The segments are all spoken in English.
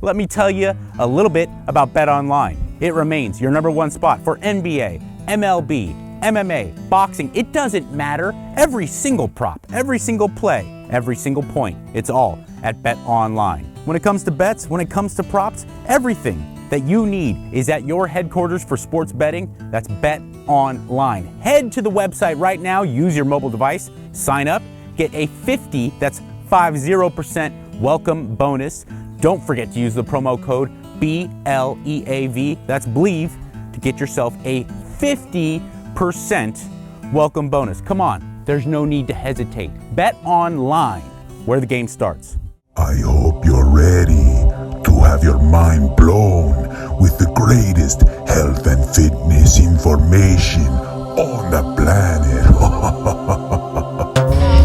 Let me tell you a little bit about BetOnline. It remains your number one spot for NBA, MLB, MMA, boxing. It doesn't matter. Every single prop, every single play, every single point, it's all at BetOnline. When it comes to bets, when it comes to props, everything that you need is at your headquarters for sports betting. That's BetOnline. Head to the website right now, use your mobile device, sign up, get a 50% welcome bonus. Don't forget to use the promo code BLEAV, that's Believe, to get yourself a 50% welcome bonus. Come on, there's no need to hesitate. BetOnline, where the game starts. I hope you're ready to have your mind blown with the greatest health and fitness information on the planet.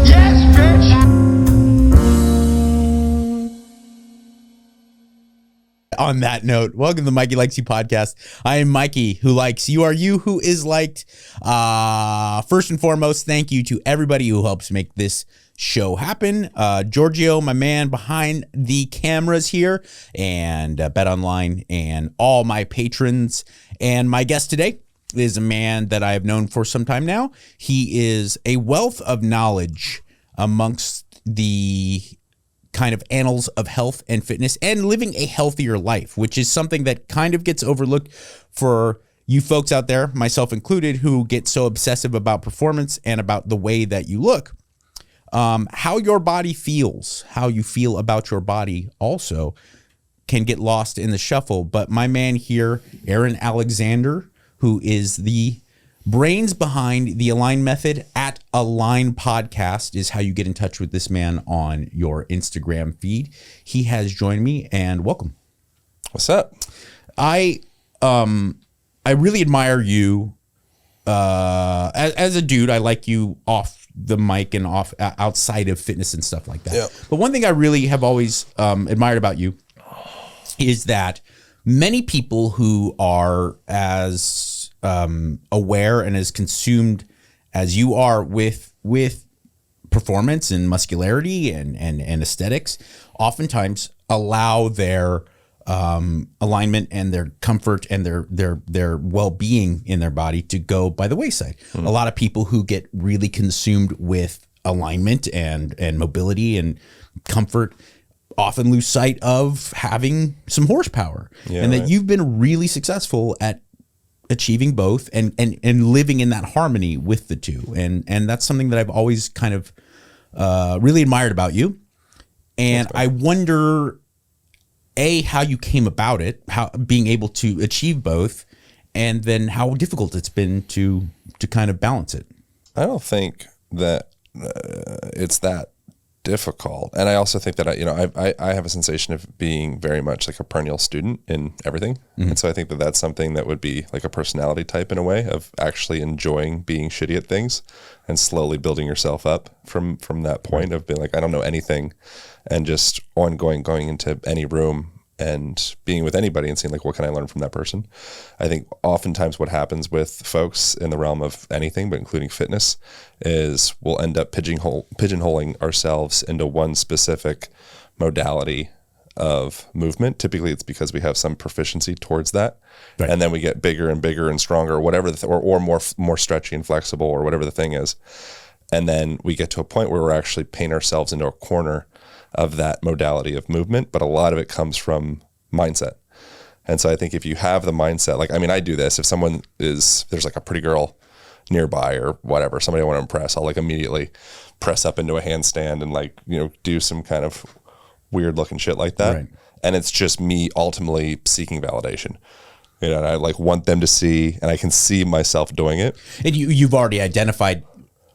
Yes, bitch! On that note, welcome to the Mikey Likes You podcast. I am Mikey, who likes you. Are you who is liked? First and foremost, thank you to everybody who helps make this show happen. Giorgio, my man behind the cameras here, and BetOnline, and all my patrons. And my guest today is a man that I have known for some time now. He is a wealth of knowledge amongst the kind of annals of health and fitness and living a healthier life, which is something that kind of gets overlooked for you folks out there, myself included, who get so obsessive about performance and about the way that you look. How your body feels, how you feel about your body also can get lost in the shuffle. But my man here, Aaron Alexander, who is the brains behind the Align Method at Align Podcast, is how you get in touch with this man on your Instagram feed. He has joined me, and welcome. What's up? I really admire you as a dude. I like you off the mic and off outside of fitness and stuff like that. Yeah. But one thing I really have always admired about you is that many people who are as aware and as consumed as you are with performance and muscularity and aesthetics, oftentimes allow their alignment and their comfort and their well-being in their body to go by the wayside. A lot of people who get really consumed with alignment and mobility and comfort often lose sight of having some horsepower, and that you've been really successful at achieving both and living in that harmony with the two. And that's something that I've always kind of really admired about you. And I wonder, how you came about it, how being able to achieve both, and then how difficult it's been to kind of balance it. I don't think that it's that difficult. And I also think that I have a sensation of being very much like a perennial student in everything. And so I think that that's something that would be like a personality type in a way of actually enjoying being shitty at things and slowly building yourself up from that point of being like, I don't know anything, and just going into any room and being with anybody and seeing like, what can I learn from that person? I think oftentimes what happens with folks in the realm of anything, but including fitness, is we'll end up pigeonholing ourselves into one specific modality of movement. Typically it's because we have some proficiency towards that. Right. And then we get bigger and bigger and stronger, or whatever, or more stretchy and flexible, or whatever the thing is. And then we get to a point where we're actually painting ourselves into a corner of that modality of movement, but a lot of it comes from mindset. And so I think if you have the mindset, like, I mean, I do this, if there's like a pretty girl nearby or whatever, somebody I want to impress, I'll like immediately press up into a handstand and like, do some kind of weird looking shit like that. Right. And it's just me ultimately seeking validation. And I like want them to see, and I can see myself doing it. And you've already identified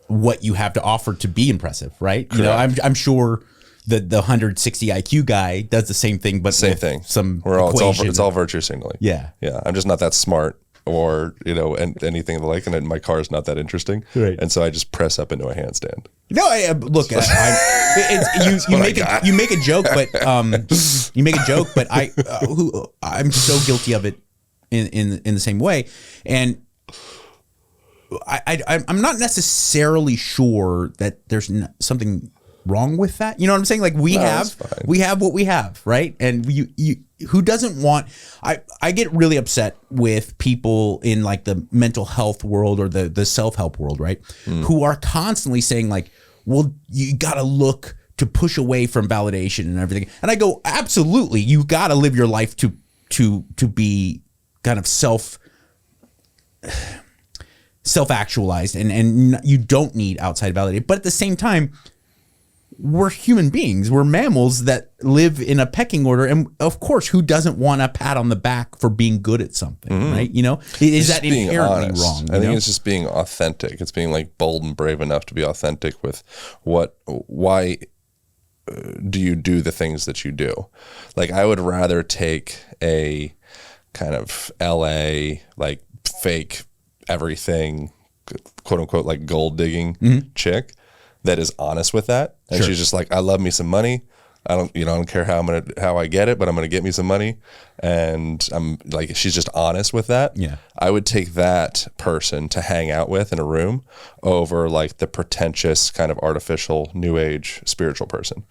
what you have to offer to be impressive, right? Correct. I'm sure the 160 IQ guy does the same thing, but same thing. Some it's all virtue signaling. Yeah. I'm just not that smart, or and anything like, and my car is not that interesting, right? And so I just press up into a handstand. No, look, you make a joke, but I'm so guilty of it in the same way, and I'm not necessarily sure that there's something wrong with that? You know what I'm saying? Like we have what we have, right? And you who doesn't want, I get really upset with people in like the mental health world or the self-help world, right? Who are constantly saying like, well, you got to look to push away from validation and everything. And I go, absolutely. You got to live your life to be kind of self-actualized and you don't need outside validation. But at the same time, we're human beings. We're mammals that live in a pecking order. And of course, who doesn't want a pat on the back for being good at something, right? You know, is that inherently wrong? I think it's just being authentic. It's being like bold and brave enough to be authentic with why do you do the things that you do? Like I would rather take a kind of LA, like fake everything, quote unquote, like gold digging chick that is honest with that. And she's just like, I love me some money. I don't care how I get it, but I'm going to get me some money. And I'm like, she's just honest with that. Yeah. I would take that person to hang out with in a room over like the pretentious kind of artificial new age spiritual person.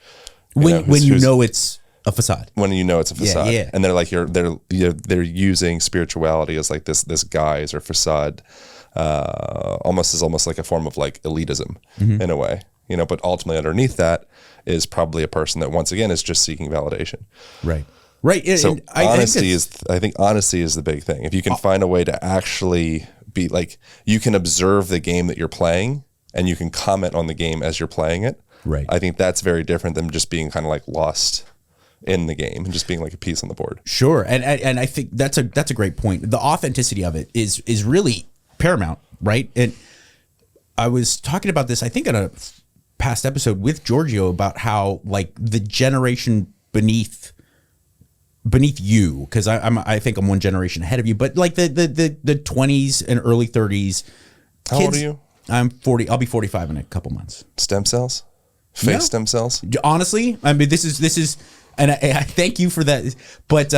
When you know it's a facade. When you know it's a facade. Yeah. And they're like, they're using spirituality as like this guise or facade, almost like a form of like elitism in a way, you know, but ultimately underneath that is probably a person that once again is just seeking validation. Right. So I think honesty is the big thing. If you can find a way to actually be like, you can observe the game that you're playing and you can comment on the game as you're playing it. Right. I think that's very different than just being kind of like lost in the game and just being like a piece on the board. Sure. And I think that's a great point. The authenticity of it is really paramount, right? And I was talking about this, I think in a past episode with Giorgio about how like the generation beneath you, because I think I'm one generation ahead of you, but like the 20s and early 30s. How old are you? I'm 40. I'll be 45 in a couple months. Stem cells? Face stem cells? Honestly, I mean, this is, and I thank you for that, but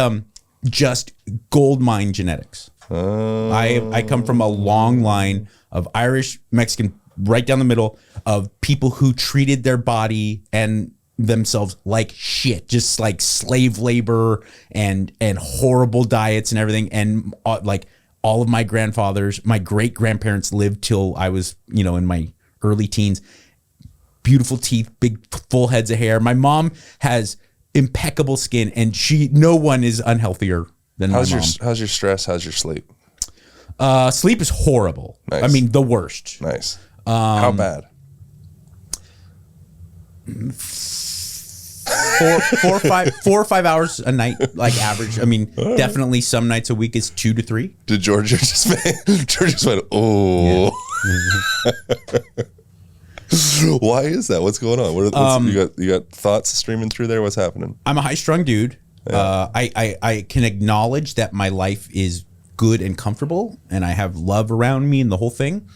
just gold mine genetics. I come from a long line of Irish, Mexican, right down the middle of people who treated their body and themselves like shit, just like slave labor and horrible diets and everything. And like all of my grandfathers, my great grandparents lived till I was, in my early teens. Beautiful teeth, big full heads of hair. My mom has impeccable skin, and no one is unhealthier than my mom. How's your stress? How's your sleep? Sleep is horrible. Nice. I mean, the worst. Nice. How bad? 4 or 5 hours a night, like average. I mean, definitely some nights a week is 2 to 3. Did Georgia just went, oh. Yeah. Why is that? What's going on? You got thoughts streaming through there? What's happening? I'm a high-strung dude. Yeah. I can acknowledge that my life is good and comfortable, and I have love around me and the whole thing.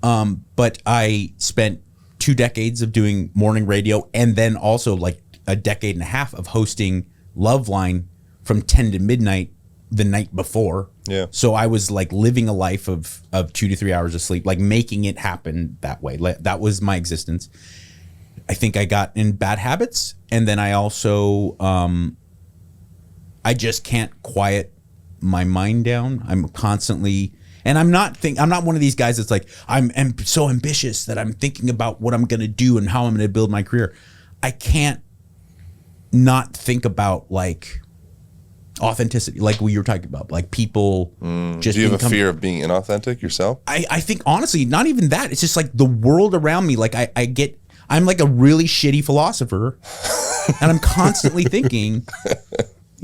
But I spent 2 decades of doing morning radio, and then also like a decade and a half of hosting Loveline from 10 to midnight the night before. Yeah. So I was like living a life of 2 to 3 hours of sleep, like making it happen that way. That was my existence. I think I got in bad habits, and then I also I just can't quiet my mind down. I'm constantly, and I'm not one of these guys that's like I'm so ambitious that I'm thinking about what I'm going to do and how I'm going to build my career. I can't not think about like authenticity, like what you were talking about, like people just. Do you have a fear of being inauthentic yourself? I think honestly, not even that. It's just like the world around me. Like I'm like a really shitty philosopher, and I'm constantly thinking.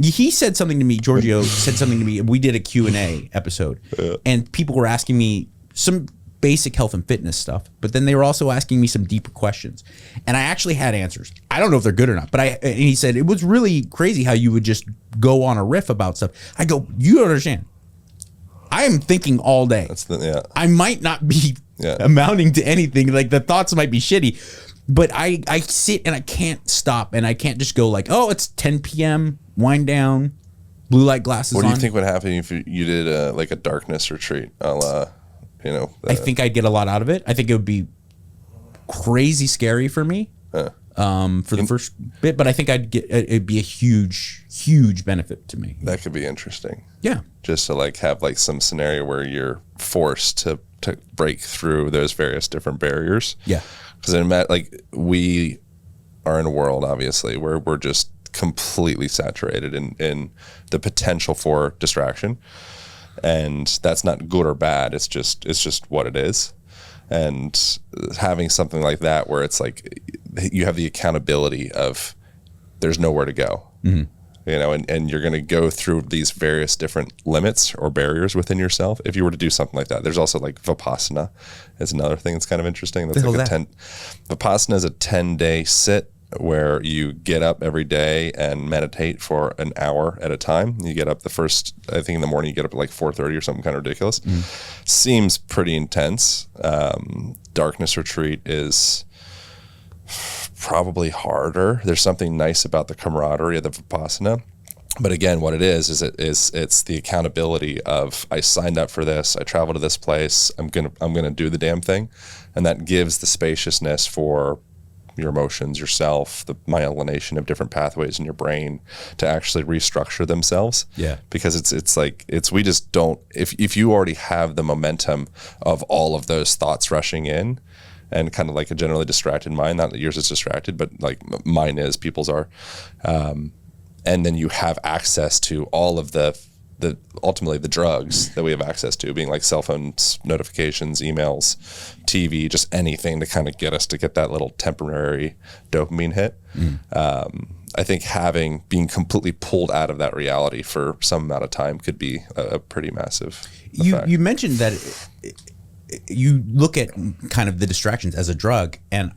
He said something to me, Giorgio said something to me. We did a Q&A episode, and people were asking me some basic health and fitness stuff, but then they were also asking me some deeper questions, and I actually had answers. I don't know if they're good or not, but and he said it was really crazy how you would just go on a riff about stuff. I go, you don't understand. I am thinking all day. I might not be amounting to anything. Like the thoughts might be shitty, but I sit and I can't stop, and I can't just go like, oh, it's 10 p.m. wind down, blue light glasses on. What do you think would happen if you did like a darkness retreat? I think I'd get a lot out of it. I think it would be crazy scary for me. for the first bit, but I think it'd be a huge benefit to me. That could be interesting. Yeah. Just to like have like some scenario where you're forced to break through those various different barriers. Yeah. Because like we are in a world, obviously, where we're just completely saturated in the potential for distraction. And that's not good or bad. It's just what it is. And having something like that where it's like you have the accountability of there's nowhere to go, you know, and you're going to go through these various different limits or barriers within yourself. If you were to do something like that, there's also like Vipassana is another thing that's kind of interesting. That's like Vipassana is a 10-day sit where you get up every day and meditate for an hour at a time. You get up I think in the morning you get up at like 4:30 or something kind of ridiculous. Seems pretty intense. Darkness retreat is probably harder. There's something nice about the camaraderie of the Vipassana. But again, what it is it's the accountability of I signed up for this, I traveled to this place, I'm gonna do the damn thing. And that gives the spaciousness for your emotions, yourself, the myelination of different pathways in your brain to actually restructure themselves. Yeah. Because we just don't, if you already have the momentum of all of those thoughts rushing in and kind of like a generally distracted mind, not that yours is distracted, but like mine is, people's are. And then you have access to all of ultimately the drugs that we have access to, being like cell phones, notifications, emails, TV, just anything to kind of get us to get that little temporary dopamine hit. I think being completely pulled out of that reality for some amount of time could be a pretty massive effect. You mentioned that you look at kind of the distractions as a drug, and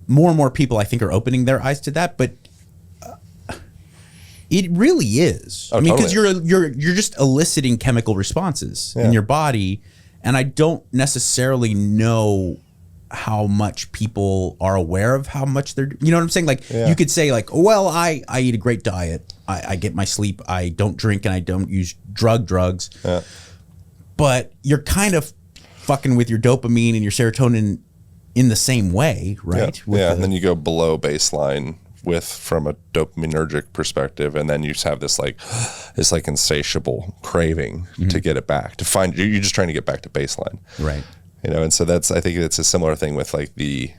more and more people I think are opening their eyes to that, but it really is. I mean, because you're just eliciting chemical responses in your body, and I don't necessarily know how much people are aware of how much they're. You know what I'm saying? Like you could say like, well, I eat a great diet, I get my sleep, I don't drink, and I don't use drugs. Yeah. But you're kind of fucking with your dopamine and your serotonin in the same way, right? Yeah. And then you go below baseline from a dopaminergic perspective, and then you just have this like insatiable craving to get it back, you're just trying to get back to baseline, right? You know, and so I think it's a similar thing with like the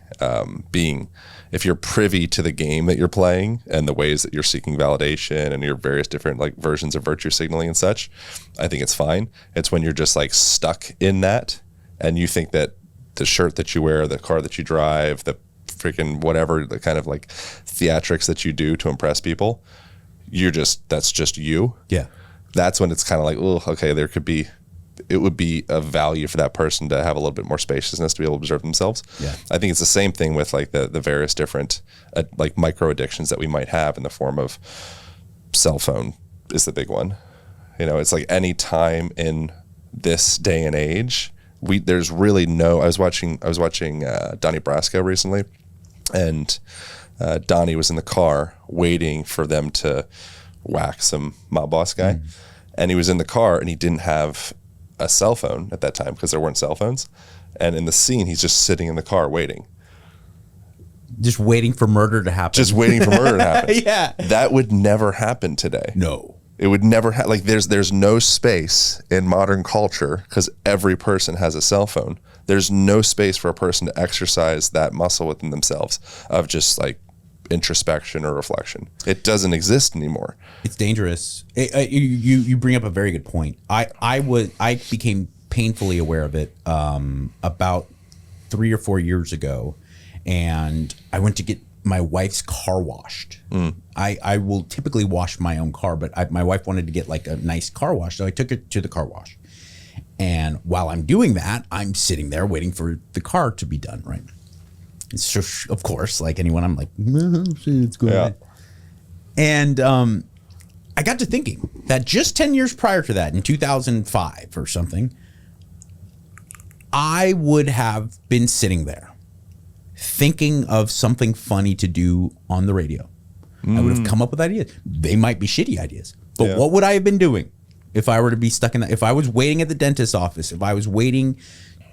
if you're privy to the game that you're playing and the ways that you're seeking validation and your various different like versions of virtue signaling and such, I think it's fine. It's when you're just like stuck in that and you think that the shirt that you wear, the car that you drive, the freaking whatever, the kind of like theatrics that you do to impress people, that's just you. Yeah. That's when it's kind of like, oh, okay, it would be of value for that person to have a little bit more spaciousness to be able to observe themselves. Yeah. I think it's the same thing with like the various different like micro addictions that we might have in the form of cell phone is the big one. You know, it's like any time in this day and age, there's really no. I was watching Donnie Brasco recently, and Donnie was in the car waiting for them to whack some mob boss guy, and he was in the car and he didn't have a cell phone at that time because there weren't cell phones, and in the scene he's just sitting in the car waiting for murder to happen. Yeah, that would never happen today. No. It would never like there's no space in modern culture because every person has a cell phone. There's no space for a person to exercise that muscle within themselves of just like introspection or reflection. It doesn't exist anymore. It's dangerous. You bring up a very good point. I became painfully aware of it about 3 or 4 years ago, and I went to get my wife's car washed. I will typically wash my own car, but my wife wanted to get like a nice car wash, so I took it to the car wash. And while I'm doing that, I'm sitting there waiting for the car to be done, right? So, of course, like anyone, I'm like, it's good. Yeah. And I got to thinking that just 10 years prior to that, in 2005 or something, I would have been sitting there thinking of something funny to do on the radio. I would have come up with ideas. They might be shitty ideas, but what would I have been doing if I were to be stuck in that? If I was waiting at the dentist's office, if I was waiting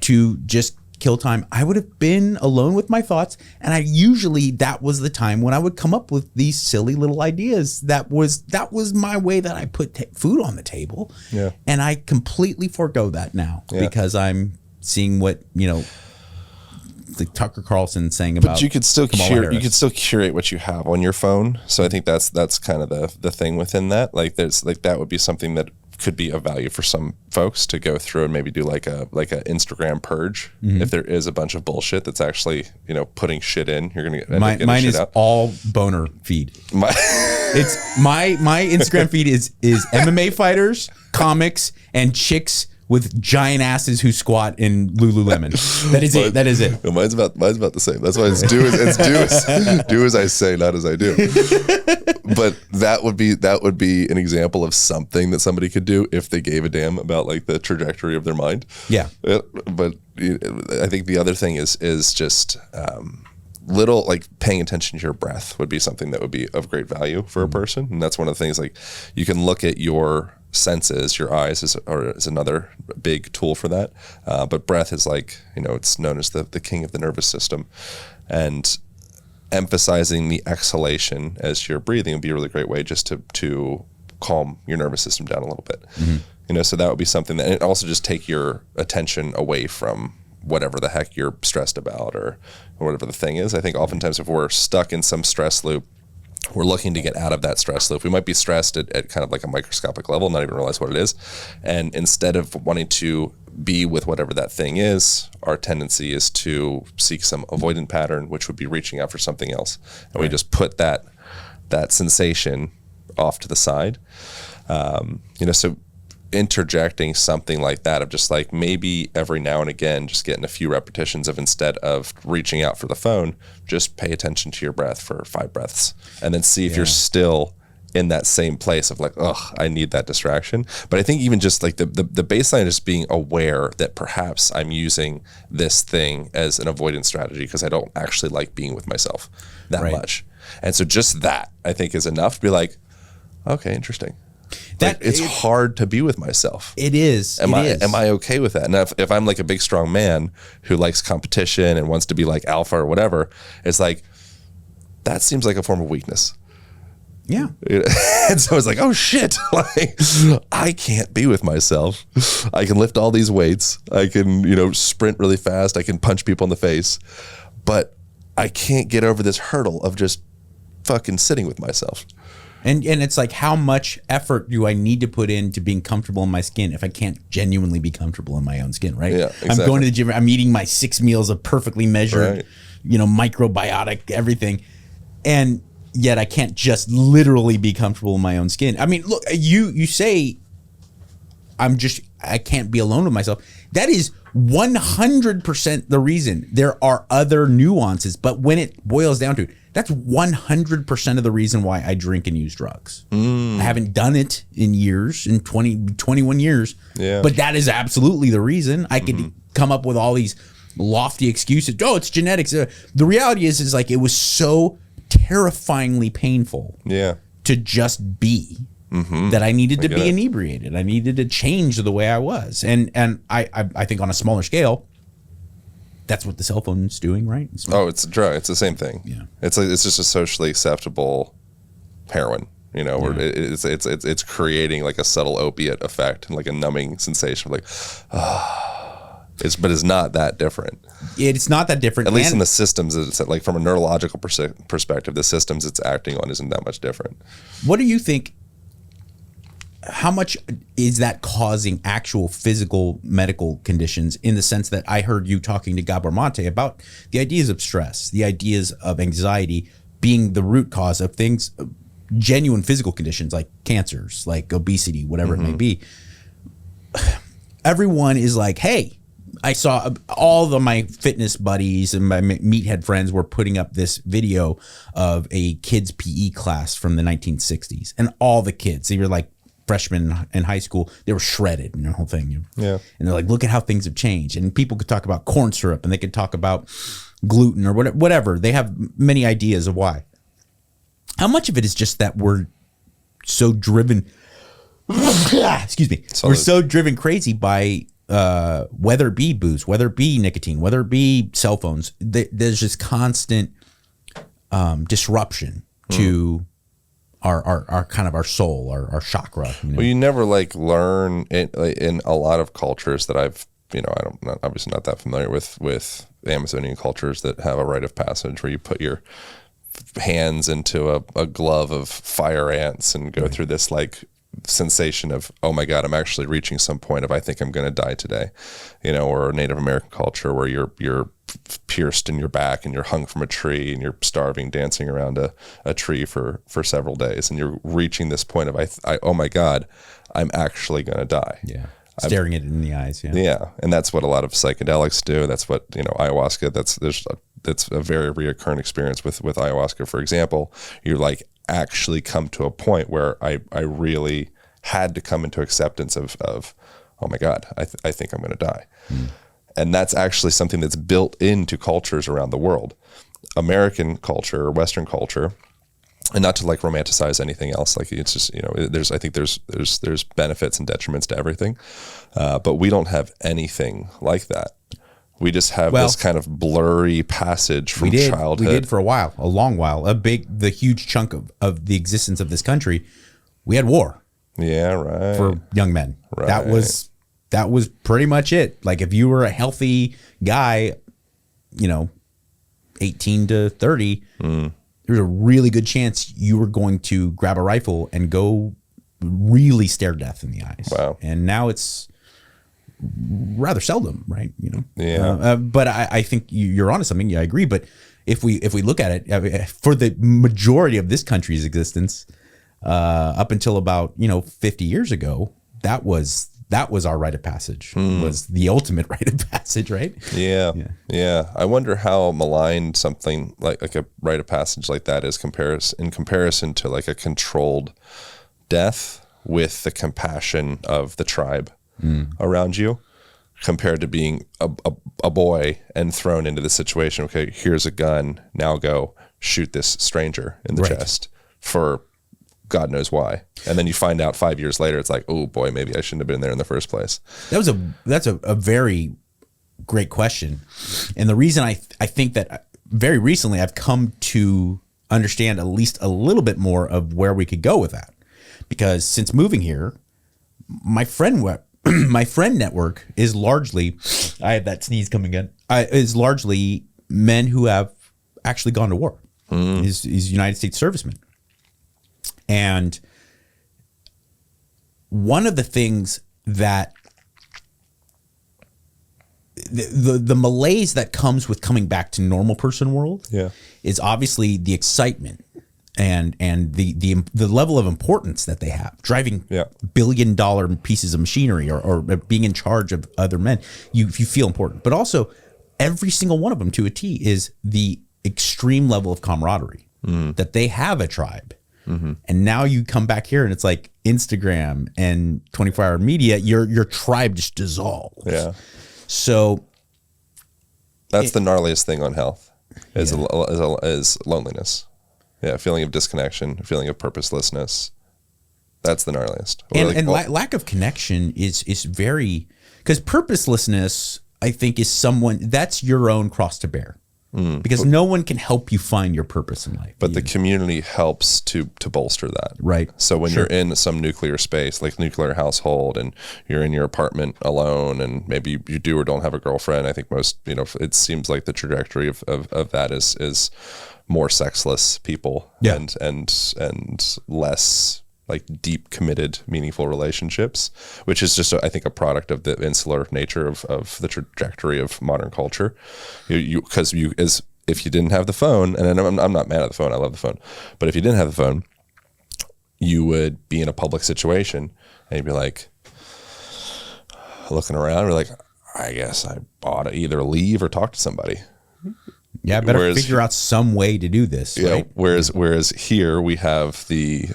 to just kill time, I would have been alone with my thoughts. And that was the time when I would come up with these silly little ideas. That was my way that I put food on the table. Yeah. And I completely forego that now because I'm seeing what, the Tucker Carlson saying about. But you could still curate what you have on your phone. So I think that's kind of the thing within that. Like there's like that would be something that could be of value for some folks to go through and maybe do like a Instagram purge. If there is a bunch of bullshit that's actually putting shit in, you're gonna get mine is out. All boner feed. It's my Instagram feed is MMA fighters, comics, and chicks with giant asses who squat in Lululemon. That is it. That is it. No, mine's about the same. That's why it's do as I say, not as I do. But that would be an example of something that somebody could do if they gave a damn about like the trajectory of their mind. Yeah. But I think the other thing is just little like paying attention to your breath would be something that would be of great value for a person. And that's one of the things, like you can look at your senses, your eyes is another big tool for that. But breath is like, it's known as the king of the nervous system, and emphasizing the exhalation as you're breathing would be a really great way just to calm your nervous system down a little bit. So that would be something that, and it also just take your attention away from whatever the heck you're stressed about or whatever the thing is. I think oftentimes if we're stuck in some stress loop, we're looking to get out of that stress loop. We might be stressed at kind of like a microscopic level, not even realize what it is. And instead of wanting to be with whatever that thing is, our tendency is to seek some avoidant pattern, which would be reaching out for something else. And we just put that sensation off to the side. So interjecting something like that of just like maybe every now and again just getting a few repetitions of, instead of reaching out for the phone, just pay attention to your breath for 5 breaths and then see if you're still in that same place of like, I need that distraction. But I think even just like the baseline is being aware that perhaps I'm using this thing as an avoidance strategy because I don't actually like being with myself that much. And so just that I think is enough to be like, okay, interesting. It's hard to be with myself. It is. Am I okay with that? And if I'm like a big, strong man who likes competition and wants to be like alpha or whatever, it's like, that seems like a form of weakness. Yeah. And so it's like, oh shit, like I can't be with myself. I can lift all these weights. I can, sprint really fast. I can punch people in the face, but I can't get over this hurdle of just fucking sitting with myself. And it's like, how much effort do I need to put into being comfortable in my skin if I can't genuinely be comfortable in my own skin, right? Yeah, exactly. I'm going to the gym, I'm eating my 6 meals of perfectly measured, microbiotic, everything. And yet I can't just literally be comfortable in my own skin. I mean, look, you say I can't be alone with myself. That is 100% the reason. There are other nuances, but when it boils down to it, that's 100% of the reason why I drink and use drugs. I haven't done it in years, in 21 years, but that is absolutely the reason. I could come up with all these lofty excuses. Oh, it's genetics. The reality is like, it was so terrifyingly painful to just be that I needed to be inebriated. I needed to change the way I was. And I think on a smaller scale, that's what the cell phone's doing, right? It's a drug. It's the same thing. Yeah. It's just a socially acceptable heroin, where it's creating like a subtle opiate effect and like a numbing sensation, like, but it's not that different. It's not that different. At least in the systems, it's like from a neurological perspective, the systems it's acting on isn't that much different. What do you think? How much is that causing actual physical medical conditions, in the sense that I heard you talking to Gabor Mate about the ideas of stress, the ideas of anxiety being the root cause of things, genuine physical conditions like cancers, like obesity, whatever it may be. Everyone is like, hey, I saw all of my fitness buddies and my meathead friends were putting up this video of a kids' PE class from the 1960s, and all the kids, they were like freshmen in high school, they were shredded and the whole thing. Yeah. And they're like, look at how things have changed. And people could talk about corn syrup, and they could talk about gluten or whatever. They have many ideas of why. How much of it is just that we're so driven, excuse me, we're so driven crazy by whether it be booze, whether it be nicotine, whether it be cell phones, there's just constant disruption to our kind of our soul, our chakra. Well, you never like learn it in a lot of cultures that I've, I'm obviously not that familiar with Amazonian cultures that have a rite of passage where you put your hands into a glove of fire ants and go through this like sensation of, oh my God, I'm actually reaching some point of I think I'm going to die today, or a Native American culture where you're pierced in your back and you're hung from a tree and you're starving, dancing around a tree for several days, and you're reaching this point of I oh my God, I'm actually going to die. Yeah. Staring it in the eyes. Yeah. Yeah. And that's what a lot of psychedelics do. That's what, ayahuasca, that's a very reoccurring experience with ayahuasca. For example, you're like actually come to a point where I really had to come into acceptance of oh my God, I think I'm going to die. And that's actually something that's built into cultures around the world. American culture or Western culture, and not to like romanticize anything else. Like it's just, I think there's benefits and detriments to everything. But we don't have anything like that. We just have this kind of blurry passage from childhood. We did for a while, a long while, the huge chunk of the existence of this country. We had war. Yeah, right. For young men. Right. That was pretty much it. Like if you were a healthy guy, 18 to 30, there's a really good chance you were going to grab a rifle and go really stare death in the eyes. Wow. And now it's rather seldom, right? Yeah. But I think you're onto something. Yeah, I agree. But if we look at it, for the majority of this country's existence, up until about 50 years ago, that was our rite of passage. Was the ultimate rite of passage, right? Yeah. I wonder how maligned something like a rite of passage like that is in comparison to like a controlled death with the compassion of the tribe around you, compared to being a boy and thrown into the situation. Okay, here's a gun. Now go shoot this stranger in the chest for God knows why. And then you find out 5 years later, it's like, oh boy, maybe I shouldn't have been there in the first place. That's a very great question. And the reason I think that very recently I've come to understand at least a little bit more of where we could go with that. Because since moving here, my friend network is largely, I have that sneeze coming in, is largely men who have actually gone to war. He's United States servicemen. And one of the things that the malaise that comes with coming back to normal person world is obviously the excitement and the level of importance that they have. Driving $1 billion pieces of machinery or being in charge of other men, you feel important. But also, every single one of them to a T is the extreme level of camaraderie that they have a tribe. And now you come back here and it's like Instagram and 24-hour media, your tribe just dissolves. Yeah. So that's the gnarliest thing on health is loneliness. Yeah. A feeling of disconnection, a feeling of purposelessness. That's the gnarliest. Lack of connection is very, because purposelessness, I think, is that's your own cross to bear. Because no one can help you find your purpose in life. But the community helps to bolster that. Right. So when you're in some nuclear space, like nuclear household, and you're in your apartment alone, and maybe you do or don't have a girlfriend, I think most, it seems like the trajectory of that is more sexless people and less like deep, committed, meaningful relationships, which is just, I think, a product of the insular nature of the trajectory of modern culture. Because if you didn't have the phone, and I'm not mad at the phone, I love the phone, but if you didn't have the phone, you would be in a public situation and you'd be like looking around, you're like, I guess I ought to either leave or talk to somebody. Yeah, better figure out some way to do this. Yeah. Right? Whereas here we have the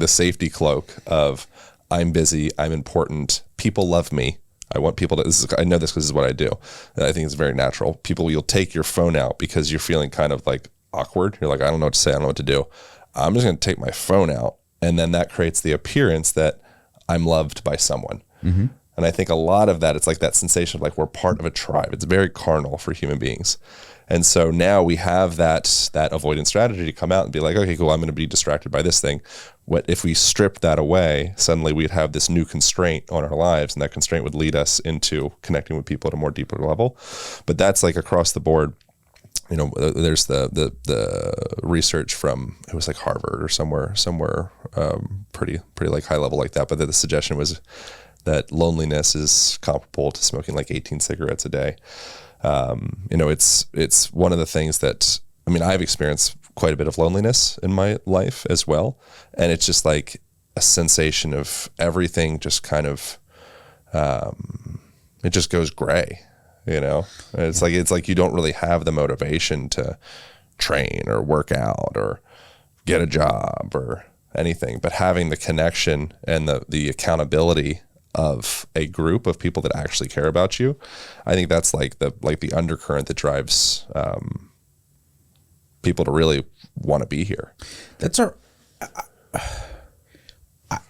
safety cloak of I'm busy, I'm important, people love me. I want people to. I know this because this is what I do. I think it's very natural. You'll take your phone out because you're feeling kind of like awkward. You're like, I don't know what to say. I don't know what to do. I'm just going to take my phone out, and then that creates the appearance that I'm loved by someone. And And I think a lot of that, it's like that sensation of like we're part of a tribe. It's very carnal for human beings. And so now we have that avoidance strategy to come out and be like, okay, cool, I'm going to be distracted by this thing. What if we strip that away? Suddenly we'd have this new constraint on our lives, and that constraint would lead us into connecting with people at a more deeper level. But that's like across the board. You know, there's the research from, it was like Harvard or somewhere pretty like high level like that. But the suggestion was that loneliness is comparable to smoking like 18 cigarettes a day. You know, it's one of the things that, I mean, I've experienced quite a bit of loneliness in my life as well. And it's just like a sensation of everything just kind of, it just goes gray, you know? It's like you don't really have the motivation to train or work out or get a job or anything, but having the connection and the accountability of a group of people that actually care about you, I think that's like the undercurrent that drives people to really want to be here. That's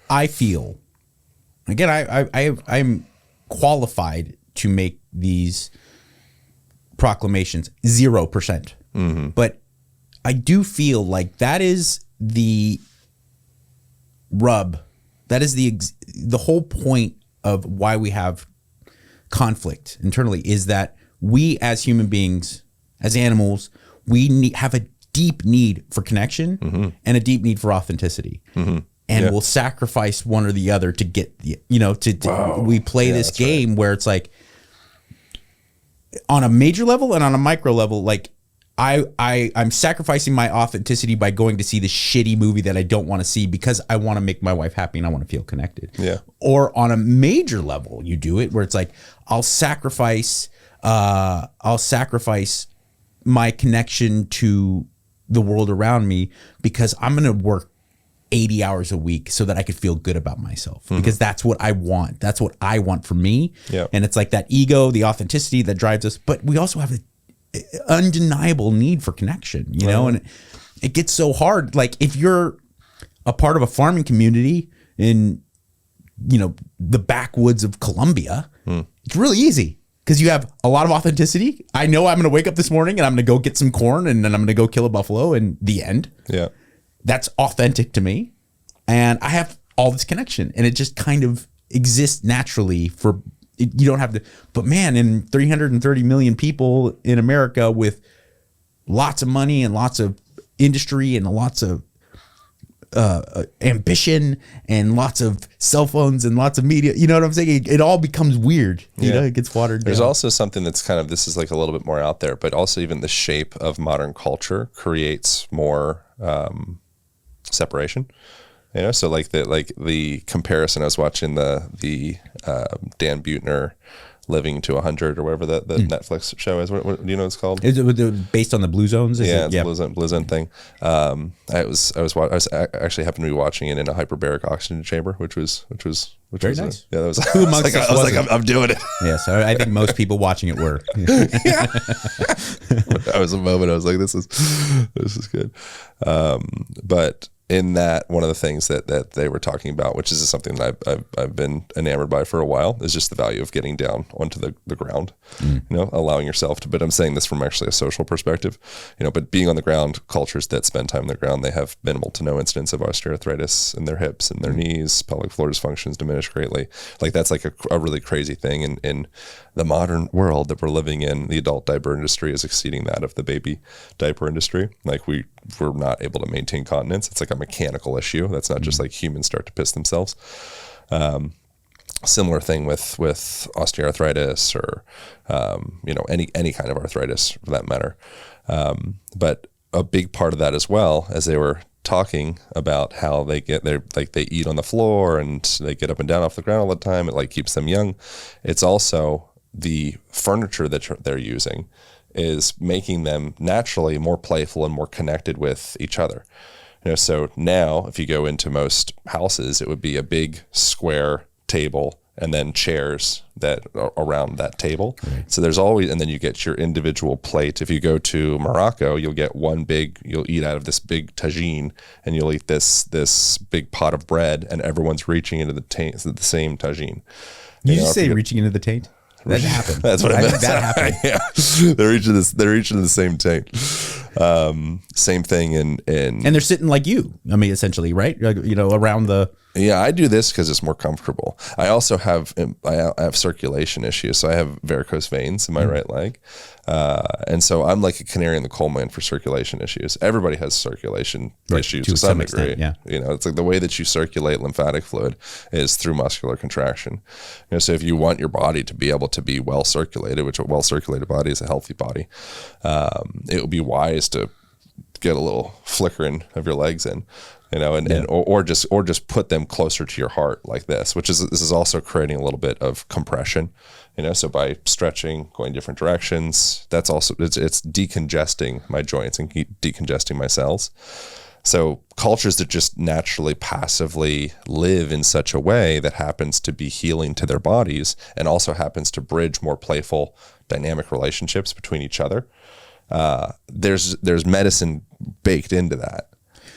I feel, again, I'm qualified to make these proclamations 0%, but I do feel like that is the rub. That is the whole point of why we have conflict internally, is that we as human beings, as animals, we have a deep need for connection and a deep need for authenticity. And we'll sacrifice one or the other to get, we play this game where it's like on a major level and on a micro level, like I'm sacrificing my authenticity by going to see the shitty movie that I don't want to see because I want to make my wife happy and I want to feel connected. Yeah. Or on a major level, you do it where it's like, I'll sacrifice my connection to the world around me because I'm going to work 80 hours a week so that I could feel good about myself, because that's what I want. That's what I want for me. Yeah. And it's like that ego, the authenticity that drives us, but we also have an undeniable need for connection, you know, and it gets so hard. Like if you're a part of a farming community in, the backwoods of Colombia, it's really easy because you have a lot of authenticity. I know I'm going to wake up this morning and I'm going to go get some corn and then I'm going to go kill a buffalo, and the end. Yeah. That's authentic to me. And I have all this connection, and it just kind of exists naturally you don't have to, but man, in 330 million people in America with lots of money and lots of industry and lots of ambition and lots of cell phones and lots of media, you know what I'm saying? It all becomes weird. You know, it gets watered down. There's also something that's kind of, this is like a little bit more out there, but also even the shape of modern culture creates more separation. You know, so like the comparison, I was watching the Dan Buettner Living to 100 or whatever the Netflix show is. What do you know what it's called? Is it based on the Blue Zones? Blue Zone thing. I was actually happened to be watching it in a hyperbaric oxygen chamber, which was very nice. That was. Who amongst us was like, I'm doing it. Yeah, so I think most people watching it were. I was a moment. I was like, this is good. But in that, one of the things that they were talking about, which is something that I've been enamored by for a while, is just the value of getting down onto the ground, allowing yourself to, but I'm saying this from actually a social perspective, but being on the ground, cultures that spend time on the ground, they have minimal to no incidence of osteoarthritis in their hips and their knees, pelvic floor dysfunctions diminish greatly. Like that's like a really crazy thing in the modern world that we're living in. The adult diaper industry is exceeding that of the baby diaper industry. Like we're not able to maintain continence. It's like a mechanical issue. That's not just like humans start to piss themselves. Similar thing with osteoarthritis or any kind of arthritis for that matter. But a big part of that as well, as they were talking about how they eat on the floor and they get up and down off the ground all the time. It like keeps them young. It's also the furniture that they're using is making them naturally more playful and more connected with each other. So now if you go into most houses, it would be a big square table and then chairs that are around that table. Right. So there's always, and then you get your individual plate. If you go to Morocco, you'll eat out of this big tagine, and you'll eat this big pot of bread, and everyone's reaching into the same tagine. You just say reaching into the taint? That happened. That's what I meant. think that happened. Yeah, they're reaching the same taint. Same thing in And they're sitting like you. I mean, essentially, right? Around the. Yeah, I do this because it's more comfortable. I also have circulation issues, so I have varicose veins in my right leg, and so I'm like a canary in the coal mine for circulation issues. Everybody has circulation issues to some degree. Extent, yeah. It's like the way that you circulate lymphatic fluid is through muscular contraction. So if you want your body to be able to be well circulated, which a well circulated body is a healthy body, it would be wise to get a little flickering of your legs in. Or just put them closer to your heart like this is also creating a little bit of compression, so by stretching, going different directions, that's also, it's decongesting my joints and decongesting my cells. So cultures that just naturally passively live in such a way that happens to be healing to their bodies and also happens to bridge more playful dynamic relationships between each other. There's medicine baked into that.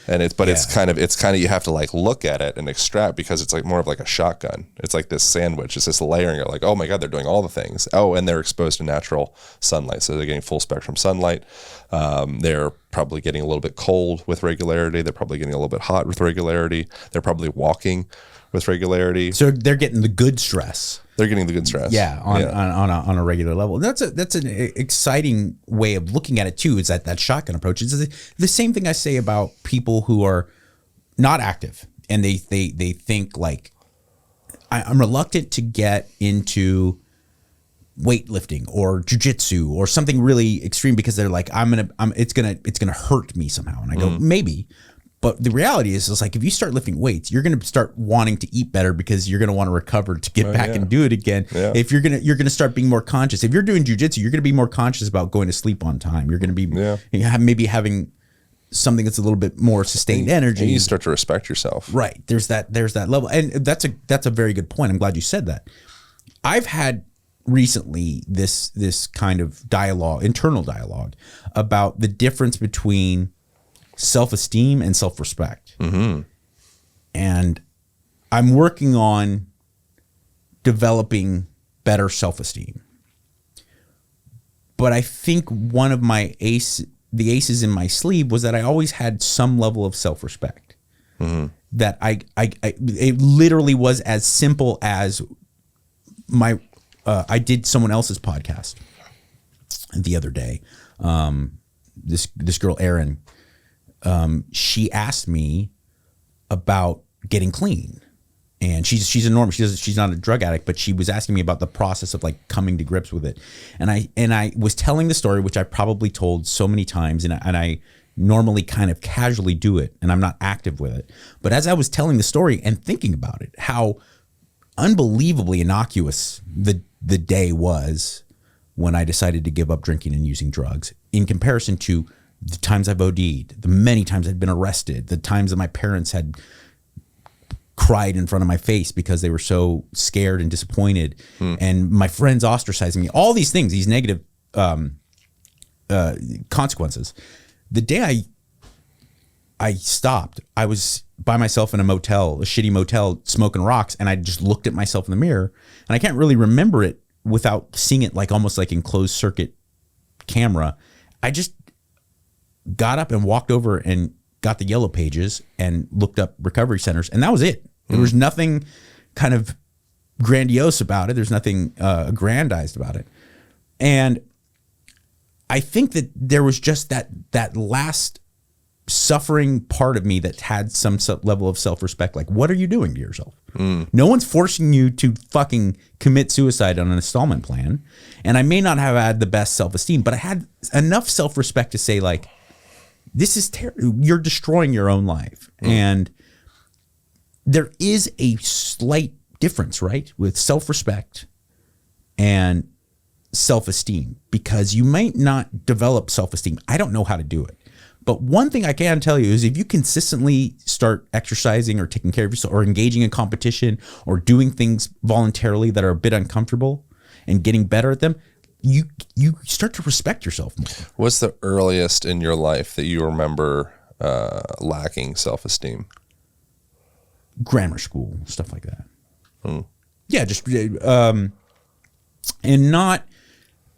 And it's kind of you have to like look at it and extract, because it's like more of like a shotgun. It's like this sandwich. It's this layering of like, oh my God, they're doing all the things. Oh, and they're exposed to natural sunlight. So they're getting full spectrum sunlight. They're probably getting a little bit cold with regularity. They're probably getting a little bit hot with regularity. They're probably walking with regularity. So they're getting the good stress. They're getting the good stress. Yeah, on a regular level. That's an exciting way of looking at it too. Is that shotgun approach? It's the same thing I say about people who are not active and they think like, I'm reluctant to get into weightlifting or jujitsu or something really extreme because they're like, it's gonna hurt me somehow. And I go, maybe. But the reality is like, if you start lifting weights, you're going to start wanting to eat better because you're going to want to recover to get back and do it again. Yeah. If you're going to start being more conscious. If you're doing jujitsu, you're going to be more conscious about going to sleep on time. You're going to be maybe having something that's a little bit more sustained energy. And you start to respect yourself. Right. There's that level. And that's a very good point. I'm glad you said that. I've had recently this kind of internal dialogue about the difference between self-esteem and self-respect. Mm-hmm. And I'm working on developing better self-esteem. But I think one of the aces in my sleeve was that I always had some level of self-respect. Mm-hmm. That it literally was as simple as I did someone else's podcast the other day. This girl, Erin, she asked me about getting clean, and she's a normal. She's not a drug addict, but she was asking me about the process of like coming to grips with it. And I was telling the story, which I probably told so many times, and I normally kind of casually do it, and I'm not active with it. But as I was telling the story and thinking about it, how unbelievably innocuous the day was when I decided to give up drinking and using drugs in comparison to the times I've OD'd, the many times I'd been arrested, the times that my parents had cried in front of my face because they were so scared and disappointed, and my friends ostracizing me, all these things, these negative consequences. The day I stopped, I was by myself in a shitty motel, smoking rocks, and I just looked at myself in the mirror, and I can't really remember it without seeing it like almost like in closed circuit camera. I just got up and walked over and got the yellow pages and looked up recovery centers, and that was it. There was nothing kind of grandiose about it. There's nothing aggrandized about it. And I think that there was just that last suffering part of me that had some level of self-respect. Like, what are you doing to yourself? No one's forcing you to fucking commit suicide on an installment plan. And I may not have had the best self-esteem, but I had enough self-respect to say, like, this is terrible. You're destroying your own life. And there is a slight difference, right, with self-respect and self-esteem, because you might not develop self-esteem. I don't know how to do it. But one thing I can tell you is if you consistently start exercising or taking care of yourself or engaging in competition or doing things voluntarily that are a bit uncomfortable and getting better at them, you start to respect yourself more. What's the earliest in your life that you remember lacking self-esteem? Grammar school, stuff like that. Yeah, just and not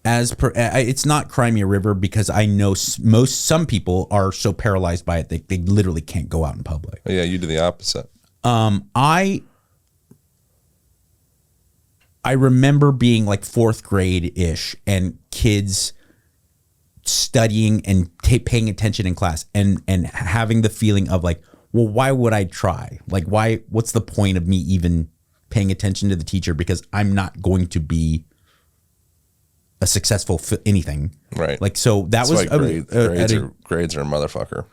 as per. It's not Cry Me a River because I know some people are so paralyzed by it they literally can't go out in public. Yeah, you do the opposite. I remember being like 4th grade ish and kids studying and paying attention in class and having the feeling of like, well, why would I try? Like, what's the point of me even paying attention to the teacher? Because I'm not going to be a successful anything. Right. Like, so That's why grades are a motherfucker.